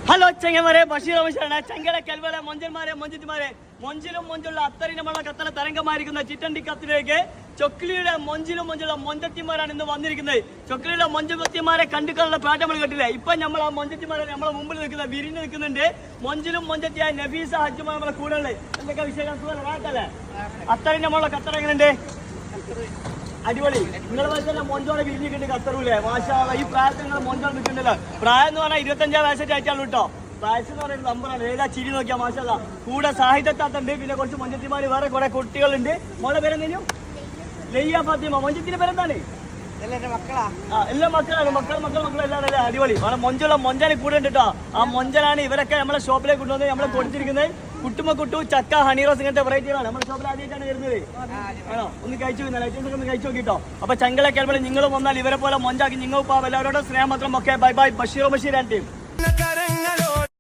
Hello ചെങ്ങന്മാരെ, Basheer റമീഷാണ്. ചങ്കട കൽവല മൊഞ്ചന്മാരെ മൊഞ്ചത്തിമാരെ, മൊഞ്ചിലും മൊഞ്ചുള്ള അത്തറിനമുള്ള കത്തല തരംഗമായിരിക്കുന്ന ചിറ്റണ്ടി കത്തിലേക്ക് ചൊക്ലിയുടെ മൊഞ്ചിലും മൊഞ്ചുള്ള മൊഞ്ചത്തിമാരാണ് ഇന്ന് വന്നിരിക്കുന്നത്. ചൊക്ലിയുടെ മൊഞ്ചത്തിമാരെ കണ്ടുകളുള്ള പാട്ടങ്ങൾ കേട്ടില്ലേ? ഇപ്പൊ നമ്മൾ ആ മൊഞ്ചത്തിമാരെ നമ്മളെ മുമ്പിൽ നിൽക്കുന്ന വിരിഞ്ഞ് നിൽക്കുന്നുണ്ട്. മൊഞ്ചിലും മൊഞ്ചത്തിയായ നബീസ ഹജ്ജുമ നമ്മളെ കൂടെ ഉള്ളത്. എന്തൊക്കെ വിശേഷം? സുഖല്ലേ? അത്തറിനമുള്ള കത്തറ എങ്ങനെയുണ്ട്? അടിപൊളി. നിങ്ങളെ പോലെ തന്നെ മൊഞ്ചോടെ വിരിഞ്ഞിട്ടുണ്ട് കത്തറൂലേ? മാഷാ അല്ലാഹ്. ഈ പ്രായത്തിൽ നിങ്ങൾ മൊഞ്ചോടെ നിൽക്കുന്നില്ല. പ്രായം എന്ന് പറഞ്ഞാൽ 25 വയസ്സൊക്കെ അയച്ചാൽ കേട്ടോ. വയസ്സ് എന്ന് പറയുന്നത് നമ്പറാണ്. ഏതാ ചിരി നോക്കിയാൽ മാഷാ അല്ലാഹ്. കൂടെ സാഹിത്യത്താത്തുണ്ട്, പിന്നെ കുറച്ച് മൊഞ്ചത്തിമാര് വേറെ കുറെ കുട്ടികളുണ്ട്. മോളെ പേരെന്തേനു? ലയ്യ ഫാത്തിമ. മൊഞ്ചത്തിന്റെ പേരെന്താണ്? എല്ലാ മക്കളാണ്. മക്കളെല്ലാം അടിപൊളി. അവിടെ മൊഞ്ചുള്ള മൊഞ്ചാന് കൂടെ ഉണ്ട് കേട്ടോ. ആ മൊഞ്ചനാണ് ഇവരൊക്കെ നമ്മളെ ഷോപ്പിലേക്ക് കൊണ്ടുവന്ന് നമ്മളെ കൊടുത്തിരിക്കുന്നത്. കുട്ടുമക്കുട്ടു, ചക്ക, ഹണീറോസ് ഇങ്ങനത്തെ വെറൈറ്റികളാണ് നമ്മുടെ ഷോപ്പിൽ ആദ്യമായിട്ടാണ് വരുന്നത്. ആണോ? ഒന്ന് കഴിച്ചു ഒന്ന് കഴിച്ചു നോക്കിട്ടോ. അപ്പൊ ചങ്കല കേൾപ്പോൾ നിങ്ങളും വന്നാൽ ഇവരെ പോലെ മൊഞ്ചാക്കി നിങ്ങൾ എല്ലാവരോടും സ്നേഹം മാത്രം. Okay, bye bye. Basheer and team.